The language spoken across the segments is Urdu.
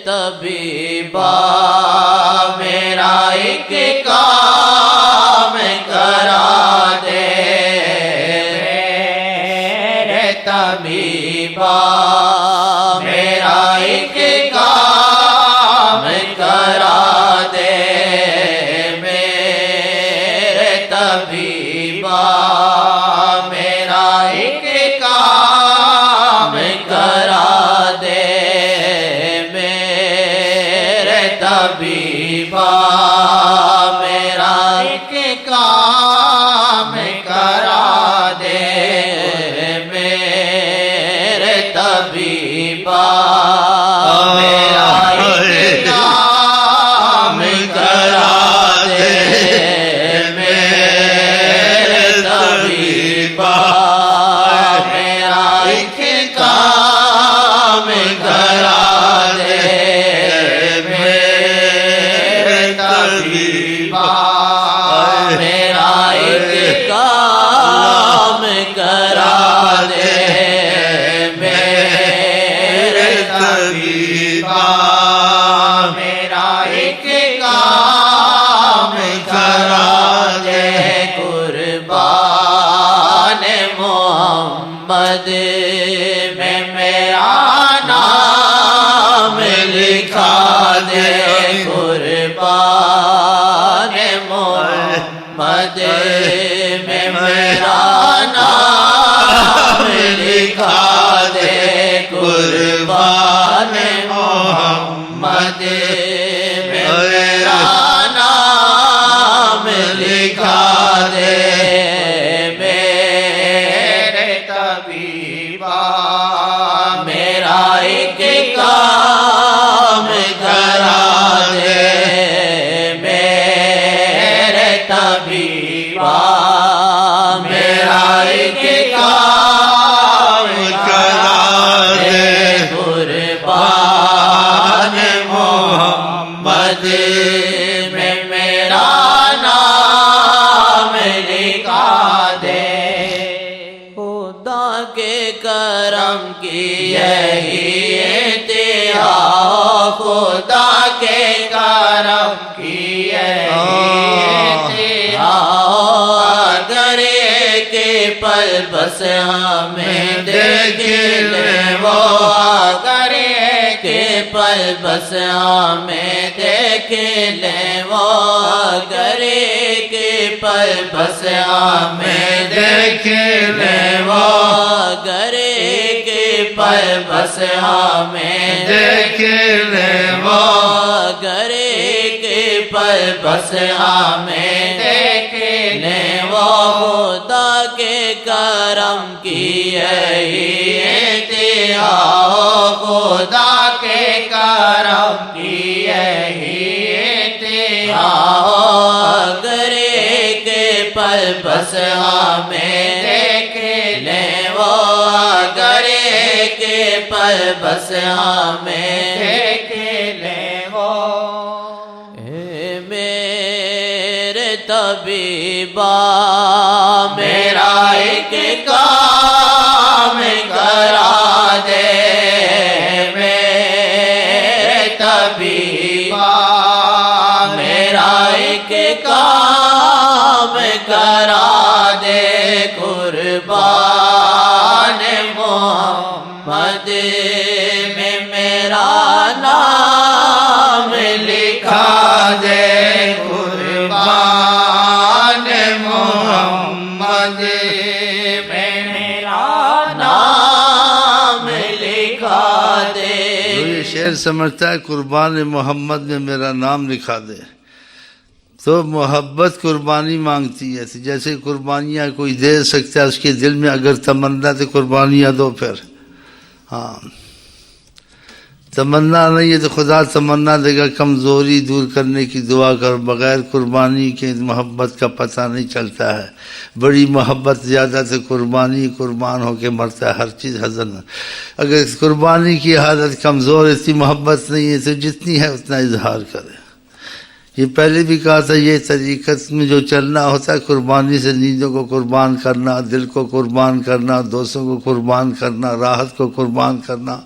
طبیبا میرا ایک کام کرا دے، میرے طبیبا میرا ایک کام کرا دے، میرے طبیبا میرا ایک کام کرا دے، میرے طبیبا میرا ایک کام کرا دے، میرے طبیبا میرا ایک کام کرا دے، میرے طبیبا میرا ایک کام کرا دے، میرے طبیبا میرا ایک کام کرا دے، میرے طبیبا میرا ایک کام کرا دے، قربان محمد میں میرا نام لکھا دے، قربان محمد میں میرا نام لکھا دے، قربان محمد میں میرا نام لکھا دے، میرے طبیبا میرا ایک کام کرا دے، میرے طبیبا میرا ایک کام کرا دے، قربان محمد میں میرا نام لکھا دے، خدا کے کرم کی یہی انتہا، خدا کے کرم کی یہی انتہا، اگر ایک پل بس ہمیں دیکھ لے وہ، اگر ایک پل بس ہمیں دیکھ لے وہ، اگر ایک پل بس ہمیں دیکھ لے وہ، اگر ایک پل بس ہمیں دیکھ لے وہ، اگر ایک پل بس ہمیں دیکھ لے وہ، خدا کے کرم کی یہی انتہا، خدا کے کرم کی یہی انتہا، اگر ایک پل بس ہمیں دیکھ لے وہ، اگر ایک پل بس ہمیں دیکھ لے وہ، میرے طبیبا میرا ایک کام کرا دے، میرے طبیبا میرا ایک کام کرا دے، قربان محمد میں میرا نام لکھا دے، قربان محمد میں میرا نام لکھا دے، یہ شعر سمجھتا ہے قربان محمد میں میرا نام لکھا دے، تو محبت قربانی مانگتی ہے، جیسے قربانیاں کوئی دے سکتا ہے، اس کے دل میں اگر تمنا تو قربانیاں دو پھر، ہاں تمنا نہیں ہے تو خدا تمنا دے گا، کمزوری دور کرنے کی دعا کر، بغیر قربانی کے محبت کا پتہ نہیں چلتا ہے، بڑی محبت زیادہ تو قربان ہو کے مرتا ہے، ہر چیز حزن، اگر قربانی کی حالت کمزور، اتنی محبت نہیں ہے تو جتنی ہے اتنا اظہار کرے، یہ پہلے بھی کہا تھا، یہ طریقت میں جو چلنا ہوتا ہے قربانی سے، نیندوں کو قربان کرنا، دل کو قربان کرنا، دوستوں کو قربان کرنا، راحت کو قربان کرنا،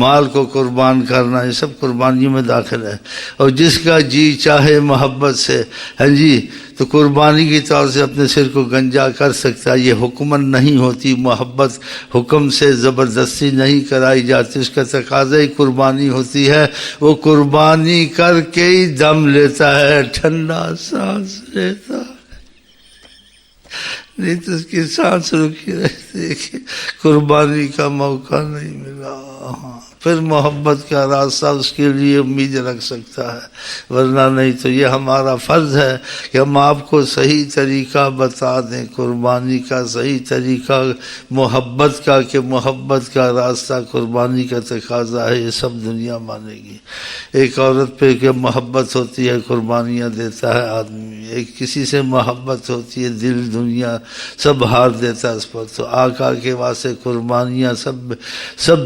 مال کو قربان کرنا، یہ سب قربانیوں میں داخل ہے۔ اور جس کا جی چاہے محبت سے، ہاں جی، تو قربانی کی طور سے اپنے سر کو گنجا کر سکتا ہے۔ یہ حکمن نہیں ہوتی، محبت حکم سے زبردستی نہیں کرائی جاتی، اس کا تقاضا ہی قربانی ہوتی ہے۔ وہ قربانی کر کے ہی دم لیتا ہے، ٹھنڈا سانس لیتا ہے، نہیں تو اس کی سانس رکی رہتی ہے، قربانی کا موقع نہیں ملا۔ پھر محبت کا راستہ اس کے لیے امید رکھ سکتا ہے، ورنہ نہیں۔ تو یہ ہمارا فرض ہے کہ ہم آپ کو صحیح طریقہ بتا دیں، قربانی کا صحیح طریقہ محبت کا، کہ محبت کا راستہ قربانی کا تقاضا ہے، یہ سب دنیا مانے گی۔ ایک عورت پہ کہ محبت ہوتی ہے قربانیاں دیتا ہے آدمی، ایک کسی سے محبت ہوتی ہے، دل دنیا سب ہار دیتا ہے اس پر۔ تو آقا کے واسطے قربانیاں سب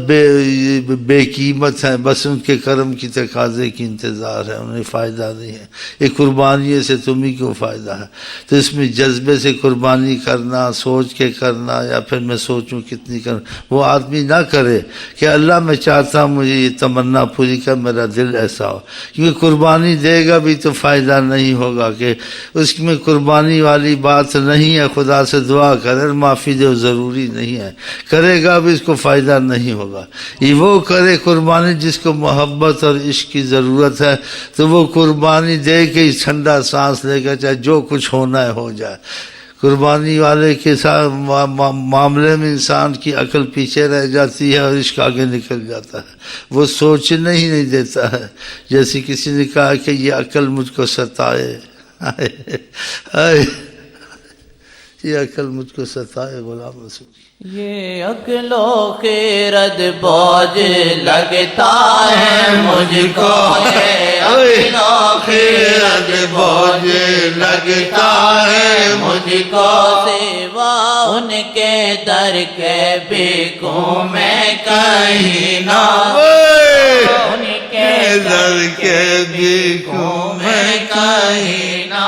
بے قیمت ہیں، بس ان کے کرم کی تقاضے کی انتظار ہے، انہیں فائدہ نہیں ہے۔ یہ قربانی سے تمہیں کیوں فائدہ ہے؟ تو اس میں جذبے سے قربانی کرنا، سوچ کے کرنا، یا پھر میں سوچوں کتنی کرنا، وہ آدمی نہ کرے کہ اللہ میں چاہتا ہوں مجھے یہ تمنا پوری کر، میرا دل ایسا ہو، کیونکہ قربانی دے گا بھی تو فائدہ نہیں ہوگا، کہ اس میں قربانی والی بات نہیں ہے۔ خدا سے دعا کرے معافی دے، ضروری نہیں ہے، کرے گا بھی اس کو فائدہ نہیں ہوگا۔ یہ وہ کرے قربانی جس کو محبت اور عشق کی ضرورت ہے، تو وہ قربانی دے کے ہی ٹھنڈا سانس لے گا، چاہے جو کچھ ہونا ہے ہو جائے۔ قربانی والے کے ساتھ معاملے میں انسان کی عقل پیچھے رہ جاتی ہے اور عشق آگے نکل جاتا ہے، وہ سوچنے ہی نہیں دیتا ہے۔ جیسے کسی نے کہا کہ یہ عقل مجھ کو ستائے، یہ عقل مجھ کو ستائے، غلام رسول۔ یہ عقل و خیرت بوجھ لگتا ہے مجھ کو، یہ عقل و خیرت بوجھ لگتا ہے مجھ کو، سوا ان کے در کے بھیکوں میں کہیں نہ، ان کے در کے بھیکوں میں کہیں نہ،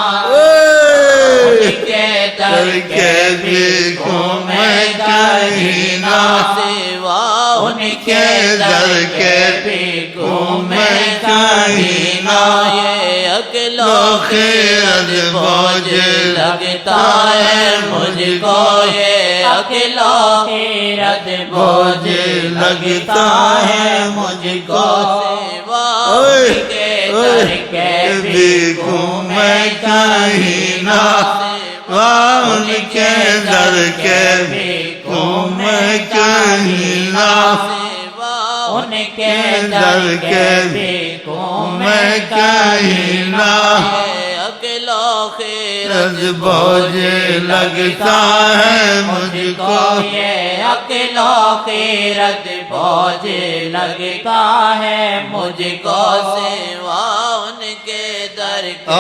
در کے بھیکوں میں کہیں نہ، سوا ان کے در کے بھیکوں میں کہیں نہ۔ یہ عقل و خیرت بوجھ لگتا ہے مجھ کو، یہ عقل و خیرت بوجھ لگتا ہے مجھ کو، سوا ان کے در کے بھیکوں میں کہیں نہ، ان کے در کے بھیکوں میں کہیں نہ، ان کے در کے بھیکوں میں کہیں نہ۔ عقل و خیرت بوجھ لگتا ہے مجھ کو، یہ عقل و خیرت بوجھ لگتا ہے مجھ کو، سوا ان کے در کے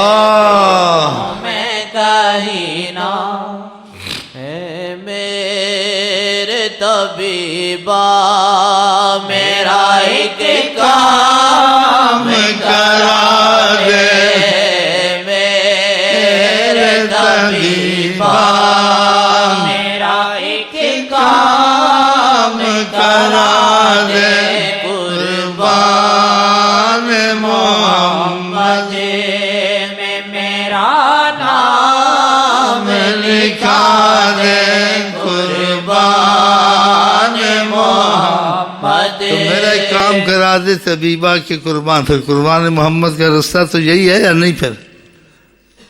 میں کہیں نہ۔ اے میرے طبیبا میرا ایک کام کرا دے، میرے طبیبا میرا ایک کام کرا دے، قربان محمد میں میرا نام لکھا دے، قربان محمد۔ تو میرا ایک کام کرا دے طبیبہ کے قربان، پھر قربان محمد کا رستہ تو یہی ہے یا نہیں؟ پھر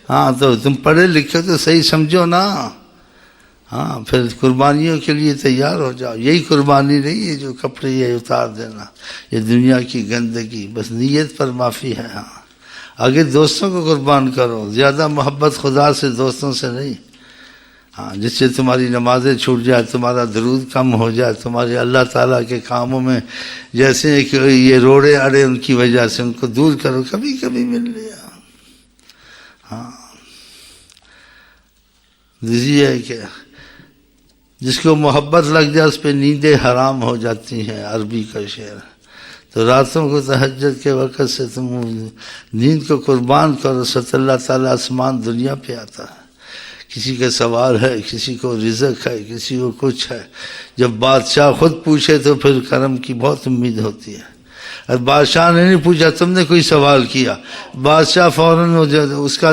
ہاں، تو تم پڑھے لکھے تو صحیح سمجھو نا، ہاں، پھر قربانیوں کے لیے تیار ہو جاؤ۔ یہی قربانی نہیں ہے جو کپڑے یہ اتار دینا، یہ دنیا کی گندگی، بس نیت پر معافی ہے۔ ہاں، آگے دوستوں کو قربان کرو، زیادہ محبت خدا سے دوستوں سے نہیں۔ ہاں، جس سے تمہاری نمازیں چھوٹ جائے، تمہارا درود کم ہو جائے، تمہارے اللہ تعالیٰ کے کاموں میں جیسے کہ یہ روڑے اڑے ان کی وجہ سے ان کو دور کرو، کبھی کبھی مل لیا۔ ہاں، دیجیے کہ جس کو محبت لگ جائے اس پہ نیندیں حرام ہو جاتی ہیں، عربی کا شعر۔ تو راتوں کو تہجد کے وقت سے تم نیند کو قربان کرو، ست اللہ تعالیٰ آسمان دنیا پہ آتا ہے. کسی کا سوال ہے، کسی کو رزق ہے، کسی کو کچھ ہے. جب بادشاہ خود پوچھے تو پھر کرم کی بہت امید ہوتی ہے. اور بادشاہ نے نہیں پوچھا، تم نے کوئی سوال کیا، بادشاہ فوراً اس کا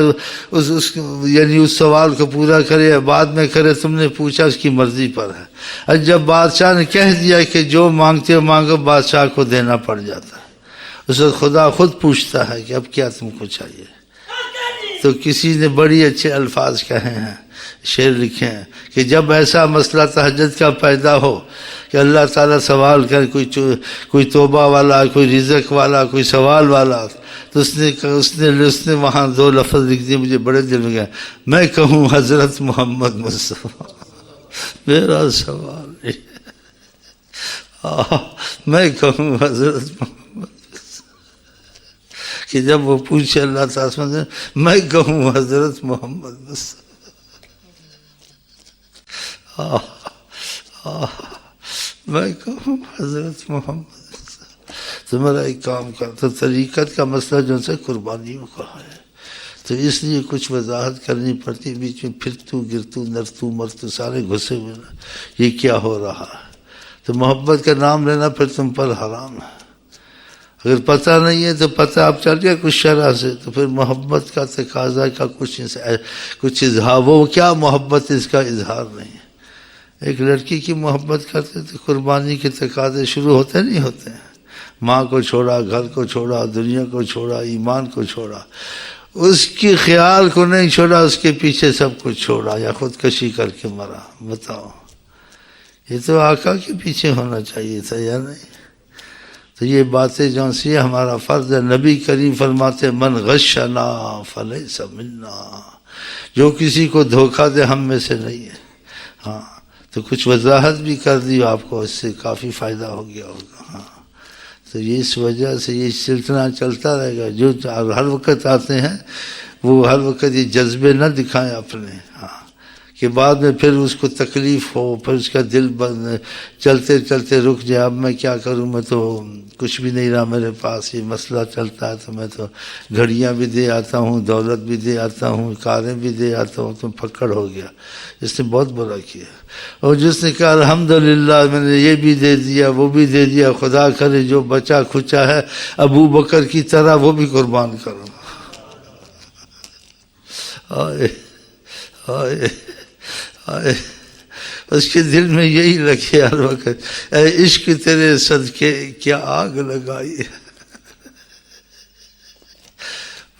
یعنی اس سوال کو پورا کرے یا بعد میں کرے، تم نے پوچھا، اس کی مرضی پر ہے. اور جب بادشاہ نے کہہ دیا کہ جو مانگتے ہو مانگو، بادشاہ کو دینا پڑ جاتا ہے. اس وقت خدا خود پوچھتا ہے کہ اب کیا تم کو چاہیے. تو کسی نے بڑی اچھے الفاظ کہے ہیں، شعر لکھے ہیں کہ جب ایسا مسئلہ تہجد کا پیدا ہو کہ اللہ تعالیٰ سوال کر، کوئی توبہ والا، کوئی رزق والا، کوئی سوال والا، تو اس نے وہاں دو لفظ لکھ دیے، مجھے بڑے دل میں گئے. میں کہوں حضرت محمد مصطفیٰ میرا سوال نہیں. میں کہوں حضرت محمد کہ جب وہ پوچھے اللہ تعالیٰ سے، میں کہوں حضرت محمد مصطفیٰ. میں کہوں حضرت محمد. تو میرا ایک کام کر، تو طریقت کا مسئلہ جو سے قربانیوں کا ہے، تو اس لیے کچھ وضاحت کرنی پڑتی. بیچ میں پھرتو گرتو نرتو مرتو سارے گھسے ہوئے نا، یہ کیا ہو رہا ہے. تو محبت کا نام لینا پھر تم پر حرام ہے. اگر پتہ نہیں ہے تو پتہ آپ چل گیا کچھ شرح سے، تو پھر محبت کا تقاضا کا کچھ اظہار، وہ کیا محبت، اس کا اظہار نہیں ہے. ایک لڑکی کی محبت کرتے تو قربانی کے تقاضے شروع ہوتے نہیں ہوتے ہیں. ماں کو چھوڑا، گھر کو چھوڑا، دنیا کو چھوڑا، ایمان کو چھوڑا، اس کی خیال کو نہیں چھوڑا، اس کے پیچھے سب کچھ چھوڑا یا خودکشی کر کے مرا. بتاؤ، یہ تو آقا کے پیچھے ہونا چاہیے تھا یا نہیں؟ تو یہ باتیں جو سی ہمارا فرض ہے. نبی کریم فرماتے من غشنا فلیس منا، جو کسی کو دھوکہ دے ہم میں سے نہیں ہے. ہاں، تو کچھ وضاحت بھی کر دی آپ کو، اس سے کافی فائدہ ہو گیا ہوگا. ہاں، تو یہ اس وجہ سے یہ سلسلہ چلتا رہے گا. جو ہر وقت آتے ہیں وہ ہر وقت یہ جذبے نہ دکھائیں اپنے، ہاں، کہ بعد میں پھر اس کو تکلیف ہو، پھر اس کا دل چلتے چلتے رک جائے. اب میں کیا کروں، میں تو کچھ بھی نہیں رہا میرے پاس، یہ مسئلہ چلتا ہے تو میں تو گھڑیاں بھی دے آتا ہوں، دولت بھی دے آتا ہوں، کاریں بھی دے آتا ہوں. تم پکڑ ہو گیا. اس نے بہت برا کیا. اور جس نے کہا الحمدللہ میں نے یہ بھی دے دیا، وہ بھی دے دیا، خدا کرے جو بچا کھچا ہے ابو بکر کی طرح وہ بھی قربان کرو. آئے آئے آئے، اس کے دل میں یہی لگے ہر وقت، اے عشق تیرے صدقے کیا آگ لگائی.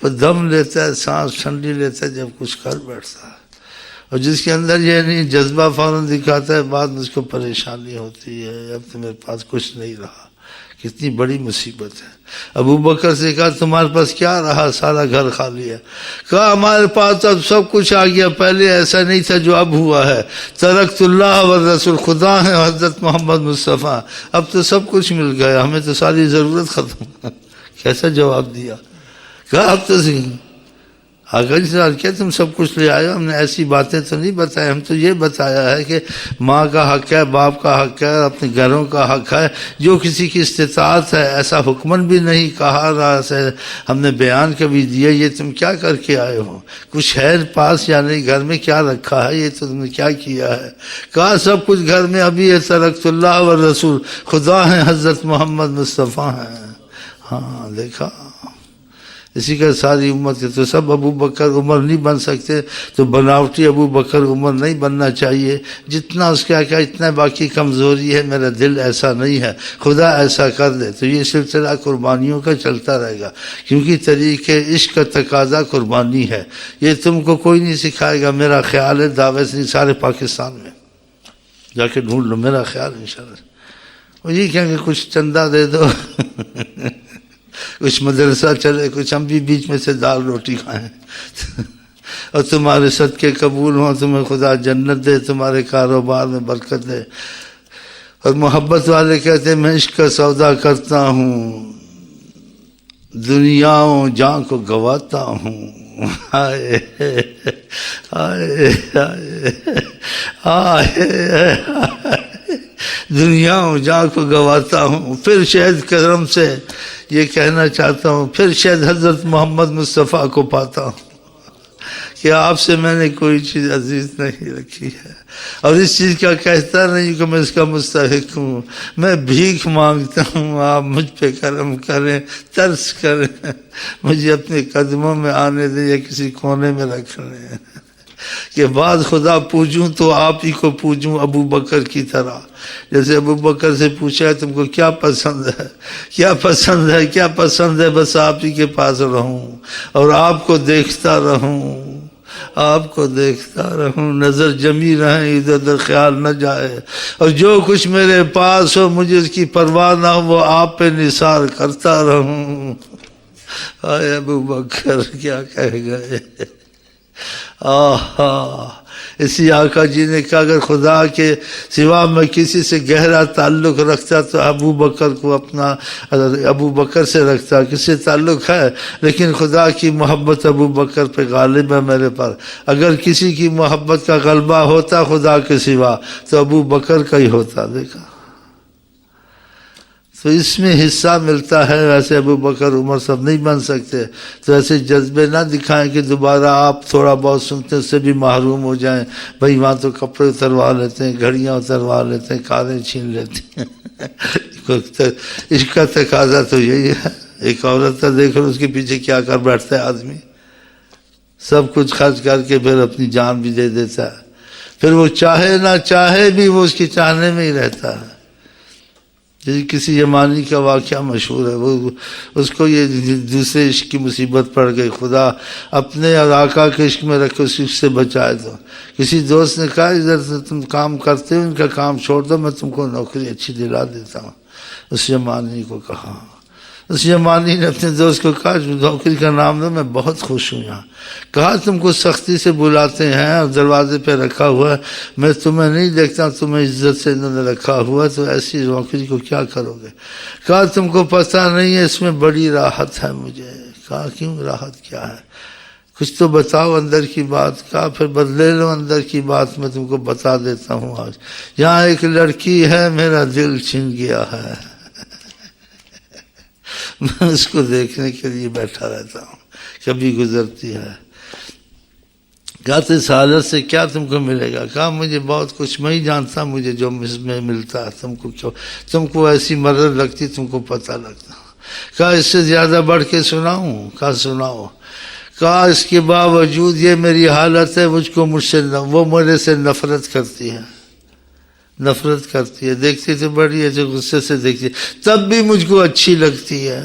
وہ دم لیتا ہے، سانس ٹھنڈی لیتا ہے جب کچھ کر بیٹھتا ہے. اور جس کے اندر یہ نہیں جذبہ فوراً دکھاتا ہے، بعد میں اس کو پریشانی ہوتی ہے، اب تو میرے پاس کچھ نہیں رہا. کتنی بڑی مصیبت ہے. ابو بکر سے کہا تمہارے پاس کیا رہا، سارا گھر خالی ہے. کہا ہمارے پاس اب سب کچھ آ گیا، پہلے ایسا نہیں تھا جو اب ہوا ہے. ترکت اللہ والرسول، خدا ہے حضرت محمد مصطفیٰ، اب تو سب کچھ مل گیا، ہمیں تو ساری ضرورت ختم. کیسا جواب دیا. کہا اب تو آقا جی سوال کیا تم سب کچھ لے آئے ہو، ہم نے ایسی باتیں تو نہیں بتائی، ہم تو یہ بتایا ہے کہ ماں کا حق ہے، باپ کا حق ہے، اپنے گھروں کا حق ہے، جو کسی کی استطاعت ہے. ایسا حکمن بھی نہیں کہا رہا سے ہم نے بیان کبھی دیا. یہ تم کیا کر کے آئے ہو، کچھ ہے پاس یا نہیں، گھر میں کیا رکھا ہے، یہ تو تم نے کیا کیا ہے. کہا سب کچھ گھر میں ابھی ہے، ترکت اللہ والرسول، خدا ہے حضرت محمد مصطفیٰ ہیں. ہاں دیکھا، اسی کا ساری امت کے تو سب ابو بکر عمر نہیں بن سکتے، تو بناوٹی ابو بکر عمر نہیں بننا چاہیے. جتنا اس کا کیا اتنا باقی کمزوری ہے، میرا دل ایسا نہیں ہے، خدا ایسا کر دے. تو یہ سلسلہ قربانیوں کا چلتا رہے گا، کیونکہ طریقے عشق کا تقاضا قربانی ہے. یہ تم کو کوئی نہیں سکھائے گا. میرا خیال ہے دعوت نہیں سارے پاکستان میں جا کے ڈھونڈ لو، میرا خیال انشاءاللہ. وہ یہ کہیں کہ کچھ چندہ دے دو کچھ مدرسہ چلے، کچھ ہم بھی بیچ میں سے دال روٹی کھائیں اور تمہارے صدقے قبول ہوں، تمہیں خدا جنت دے، تمہارے کاروبار میں برکت دے. اور محبت والے کہتے ہیں میں عشق کا سودا کرتا ہوں، دنیاؤں جان کو گواتا ہوں. آئے آئے آئے آئے دنیا و جہاں کو گواتا ہوں، پھر شاید کرم سے یہ کہنا چاہتا ہوں، پھر شاید حضرت محمد مصطفیٰ کو پاتا ہوں کہ آپ سے میں نے کوئی چیز عزیز نہیں رکھی ہے، اور اس چیز کا کہتا نہیں کہ میں اس کا مستحق ہوں، میں بھیک مانگتا ہوں، آپ مجھ پہ کرم کریں، ترس کریں، مجھے اپنے قدموں میں آنے دیں یا کسی کونے میں رکھ لیں کہ بعد خدا پوجوں تو آپ ہی کو پوجوں ابو بکر کی طرح۔ جیسے ابو بکر سے پوچھا ہے تم کو کیا پسند ہے، کیا پسند ہے، کیا پسند ہے، بس آپ ہی کے پاس رہوں اور آپ کو دیکھتا رہوں، آپ کو دیکھتا رہوں، نظر جمی رہیں، ادھر ادھر خیال نہ جائے، اور جو کچھ میرے پاس ہو مجھے اس کی پرواہ نہ ہو، وہ آپ پہ نثار کرتا رہوں۔ آئے ابو بکر کیا کہہ گئے۔ اسی آقا جی نے کہا اگر خدا کے سوا میں کسی سے گہرا تعلق رکھتا تو ابو بکر کو اپنا، ابو بکر سے رکھتا، کس سے تعلق ہے، لیکن خدا کی محبت ابو بکر پہ غالب ہے میرے پر، اگر کسی کی محبت کا غلبہ ہوتا خدا کے سوا تو ابو بکر کا ہی ہوتا۔ دیکھا تو اس میں حصہ ملتا ہے، ویسے ابو بکر عمر سب نہیں بن سکتے، تو ایسے جذبے نہ دکھائیں کہ دوبارہ آپ تھوڑا بہت سنتے اس سے بھی محروم ہو جائیں۔ بھائی وہاں تو کپڑے اتروا لیتے ہیں، گھڑیاں اتروا لیتے ہیں، کاریں چھین لیتے ہیں، اس کا تقاضا تو یہی ہے۔ ایک عورت کا دیکھ لو اس کے پیچھے کیا کر بیٹھتا ہے آدمی، سب کچھ خرچ کر کے پھر اپنی جان بھی دے دیتا ہے، پھر وہ چاہے نہ چاہے بھی وہ اس کے چاہنے میں ہی رہتا ہے۔ کسی یمانی کا واقعہ مشہور ہے، وہ اس کو یہ دوسرے عشق کی مصیبت پڑ گئی، خدا اپنے اور آقا کے عشق میں رکھے اس عشق سے بچائے۔ تو کسی دوست نے کہا ادھر سے تم کام کرتے ہو، ان کا کام چھوڑ دو، میں تم کو نوکری اچھی دلا دیتا ہوں۔ اس یمانی کو کہا، اس یمانی نے اپنے دوست کو کہا نوکری کا نام دو، میں بہت خوش ہوں یہاں۔ کہا تم کو سختی سے بلاتے ہیں اور دروازے پہ رکھا ہوا ہے، میں تمہیں نہیں دیکھتا، تمہیں عزت سے انہوں نے رکھا ہوا، تو ایسی نوکری کو کیا کرو گے؟ کہا تم کو پتہ نہیں ہے اس میں بڑی راحت ہے مجھے۔ کہا کیوں، راحت کیا ہے، کچھ تو بتاؤ اندر کی بات۔ کہا پھر بدلے لو اندر کی بات، میں تم کو بتا دیتا ہوں۔ آج یہاں ایک لڑکی ہے، میرا دل چھن گیا ہے، میں اس کو دیکھنے کے لیے بیٹھا رہتا ہوں، کبھی گزرتی ہے۔ کہا تو اس حالت سے کیا تم کو ملے گا؟ کہا مجھے بہت کچھ، میں ہی جانتا مجھے جو میں ملتا ہے، تم کو کیوں، تم کو ایسی مرض لگتی، تم کو پتہ لگتا۔ کہا اس سے زیادہ بڑھ کے سناؤں؟ کہا سناؤ۔ کہا اس کے باوجود یہ میری حالت ہے، وہ میرے سے نفرت کرتی ہے، نفرت کرتی ہے، دیکھتی تو بڑی ہے، جو غصے سے دیکھتی ہے، تب بھی مجھ کو اچھی لگتی ہے۔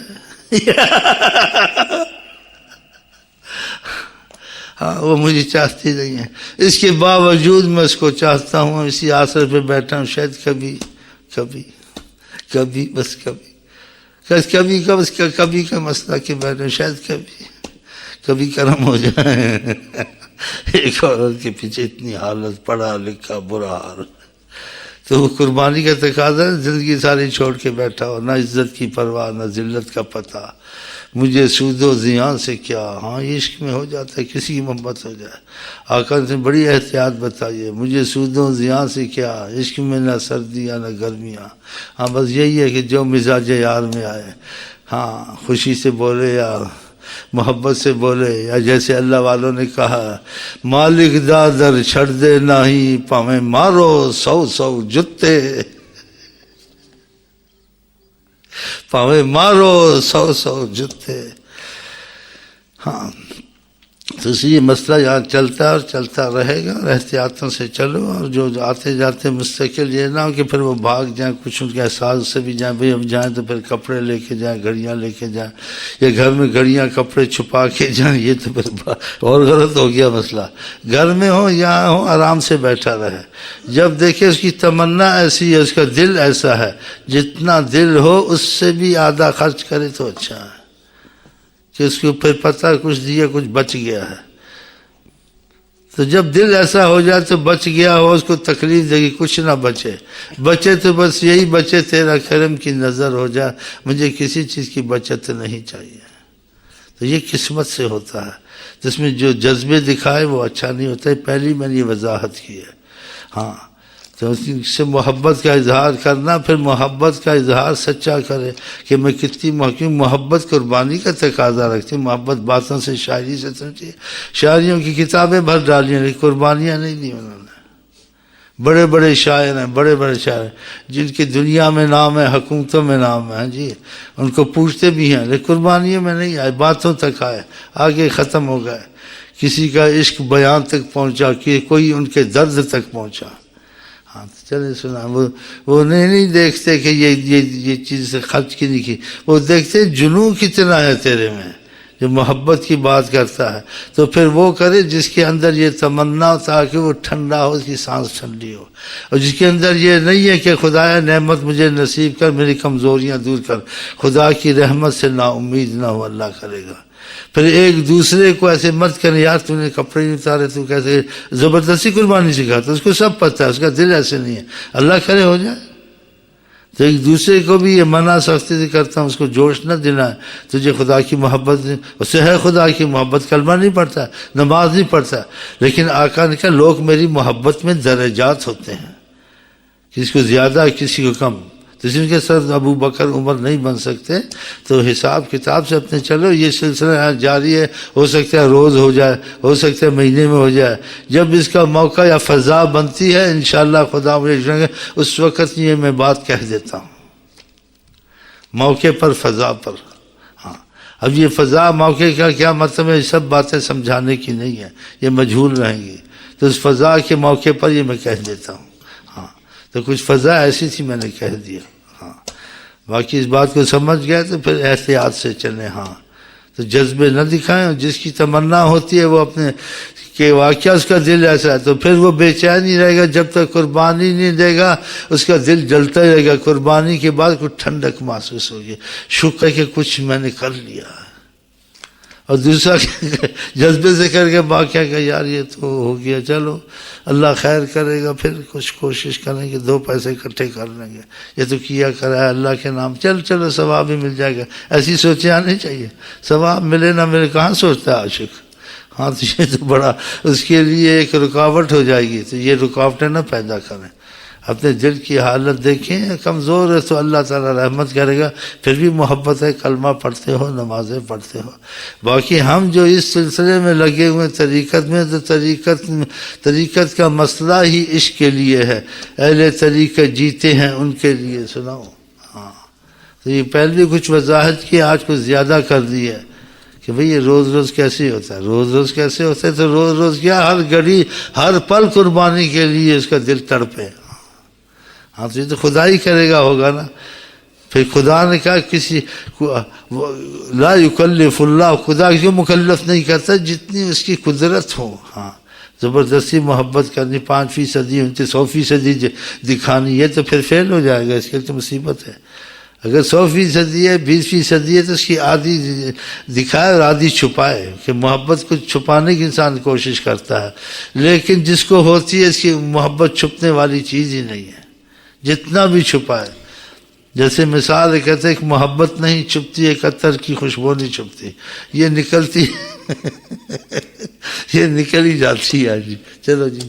ہاں وہ مجھے چاہتی نہیں ہے، اس کے باوجود میں اس کو چاہتا ہوں، اسی آسر پہ بیٹھا ہوں، شاید کبھی بس کبھی کا مسئلہ کہ بیٹھا ہوں، شاید کبھی کرم ہو جائے۔ ایک عورت کے پیچھے اتنی حالت، پڑھا لکھا برا حال، تو وہ قربانی کا تقاضا ہے، زندگی ساری چھوڑ کے بیٹھا ہو، نہ عزت کی پرواہ، نہ ذلت کا پتہ، مجھے سود و زیان سے کیا۔ ہاں یہ عشق میں ہو جاتا ہے، کسی کی محبت ہو جائے، آقا نے بڑی احتیاط بتائی ہے، مجھے سود و زیان سے کیا، عشق میں نہ سردیاں نہ گرمیاں، ہاں بس یہی ہے کہ جو مزاج یار میں آئے، ہاں خوشی سے بولے یا محبت سے بولے، یا جیسے اللہ والوں نے کہا مالک دا در چھڑ دے نہیں، پاویں مارو 100 جتے، پاویں مارو 100 جتے۔ ہاں تو یہ مسئلہ یہاں چلتا اور چلتا رہے گا، اور احتیاطوں سے چلو، اور جو آتے جاتے مستقل یہ نہ ہو کہ پھر وہ بھاگ جائیں، کچھ ان کے احساس سے بھی جائیں، بھئی ہم جائیں تو پھر کپڑے لے کے جائیں، گھڑیاں لے کے جائیں، یا گھر میں گھڑیاں کپڑے چھپا کے جائیں، یہ تو پھر اور غلط ہو گیا مسئلہ۔ گھر میں ہو یہاں ہو، آرام سے بیٹھا رہے، جب دیکھے اس کی تمنا ایسی ہے، اس کا دل ایسا ہے، جتنا دل ہو اس سے بھی آدھا خرچ کرے تو اچھا ہے، کہ اس کے اوپر پتہ کچھ دیا کچھ بچ گیا ہے۔ تو جب دل ایسا ہو جائے تو بچ گیا ہو، اس کو تکلیف دے گی، کچھ نہ بچے تو بس یہی بچے تیرا کرم کی نظر ہو جائے، مجھے کسی چیز کی بچت نہیں چاہیے۔ تو یہ قسمت سے ہوتا ہے، جس میں جو جذبے دکھائے وہ اچھا نہیں ہوتا ہے، پہلی میں نے یہ وضاحت کی ہے۔ ہاں تو اس سے محبت کا اظہار کرنا، پھر محبت کا اظہار سچا کرے کہ میں کتنی محبت قربانی کا تقاضا رکھتی ہوں. محبت باتوں سے، شاعری سے سمجھیے. شاعریوں کی کتابیں بھر ڈالی ہیں لیکن قربانیاں نہیں دی انہوں نے. بڑے بڑے شاعر ہیں، بڑے بڑے شاعر جن کی دنیا میں نام ہے، حکومتوں میں نام ہے جی، ان کو پوچھتے بھی ہیں لیکن قربانیوں میں نہیں آئے، باتوں تک آئے، آگے ختم ہو گئے. کسی کا عشق بیان تک پہنچا کہ کوئی ان کے درد تک پہنچا. ہاں چلے سنا، وہ نہیں دیکھتے کہ یہ چیز خرچ کی نہیں کی، وہ دیکھتے جنون کتنا ہے تیرے میں. جو محبت کی بات کرتا ہے تو پھر وہ کرے جس کے اندر یہ تمنا ہو تاکہ وہ ٹھنڈا ہو، اس کی سانس ٹھنڈی ہو. اور جس کے اندر یہ نہیں ہے کہ خدایا نعمت مجھے نصیب کر، میری کمزوریاں دور کر، خدا کی رحمت سے نا امید نہ ہو، اللہ کرے گا. پھر ایک دوسرے کو ایسے مت کریں، یار تو نے کپڑے نہیں اتارے، تو کیسے زبردستی قربانی سکھاتا، اس کو سب پتہ ہے، اس کا دل ایسے نہیں ہے، اللہ کرے ہو جائے. تو ایک دوسرے کو بھی یہ منع سختی سے کرتا ہوں، اس کو جوش نہ دینا ہے. تجھے خدا کی محبت اس سے ہے، خدا کی محبت، کلمہ نہیں پڑھتا، نماز نہیں پڑھتا، لیکن آقا نے کہا لوگ میری محبت میں درجات ہوتے ہیں، کسی کو زیادہ کسی کو کم. تو جن کے ساتھ ابو بکر عمر نہیں بن سکتے تو حساب کتاب سے اپنے چلو. یہ سلسلہ جاری ہے، ہو سکتا ہے روز ہو جائے، ہو سکتا ہے مہینے میں ہو جائے. جب اس کا موقع یا فضا بنتی ہے انشاءاللہ خدا مجھے اس وقت یہ میں بات کہہ دیتا ہوں، موقع پر، فضا پر. ہاں اب یہ فضا موقع کا کیا مطلب ہے، یہ سب باتیں سمجھانے کی نہیں ہے، یہ مجہول رہیں گی. تو اس فضا کے موقع پر یہ میں کہہ دیتا ہوں. ہاں تو کچھ فضا ایسی تھی میں نے کہہ دیا. باقی اس بات کو سمجھ گئے تو پھر احتیاط سے چلیں. ہاں تو جذبے نہ دکھائیں، جس کی تمنا ہوتی ہے وہ اپنے کہ واقعہ اس کا دل ایسا ہے تو پھر وہ بے چین ہی رہے گا جب تک قربانی نہیں دے گا، اس کا دل جلتا ہی رہے گا. قربانی کے بعد کچھ ٹھنڈک محسوس ہوگی، شکر ہے کہ کچھ میں نے کر لیا. اور دوسرا جذبے سے کر کے واقعہ کہ یار یہ تو ہو گیا، چلو اللہ خیر کرے گا، پھر کچھ کوشش کریں گے، 2 پیسے اکٹھے کر لیں گے، یہ تو کیا کرا ہے اللہ کے نام، چلو ثواب بھی مل جائے گا. ایسی سوچیں آنی چاہیے، ثواب ملے نہ ملے کہاں سوچتا ہے عاشق. ہاں تو یہ تو بڑا اس کے لیے ایک رکاوٹ ہو جائے گی. تو یہ رکاوٹیں نہ پیدا کریں. اپنے دل کی حالت دیکھیں، کمزور ہے تو اللہ تعالیٰ رحمت کرے گا. پھر بھی محبت ہے، کلمہ پڑھتے ہو، نمازیں پڑھتے ہو. باقی ہم جو اس سلسلے میں لگے ہوئے طریقت میں، تو طریقت کا مسئلہ ہی عشق کے لیے ہے. اہل طریقت جیتے ہیں ان کے لیے. سناؤ. ہاں تو یہ پہلے کچھ وضاحت کی، آج کچھ زیادہ کر دی ہے کہ بھئی یہ روز کیسے ہوتا ہے، روز کیسے ہوتا ہے. تو روز کیا، ہر گھڑی ہر پل قربانی کے لیے اس کا دل تڑپے. ہاں تو یہ تو خدا ہی کرے گا، ہوگا نا. پھر خدا نے کہا کسی لا یکلف اللہ، خدا کیوں مکلف نہیں کرتا، جتنی اس کی قدرت ہو. ہاں زبردستی محبت کرنی، 5% 100% دکھانی ہے تو پھر فیل ہو جائے گا. اس کے تو مصیبت ہے. اگر 100% ہے، 20% ہے تو اس کی آدھی دکھائے اور آدھی چھپائے. کہ محبت کو چھپانے کی انسان کوشش کرتا ہے، لیکن جس کو ہوتی ہے اس کی محبت چھپنے والی چیز ہی نہیں ہے، جتنا بھی چھپائے. جیسے مثال کہتے ہیں کہ محبت نہیں چھپتی ہے، عطر کی خوشبو نہیں چھپتی، یہ نکلتی یہ نکل ہی جاتی ہے. جی چلو جی.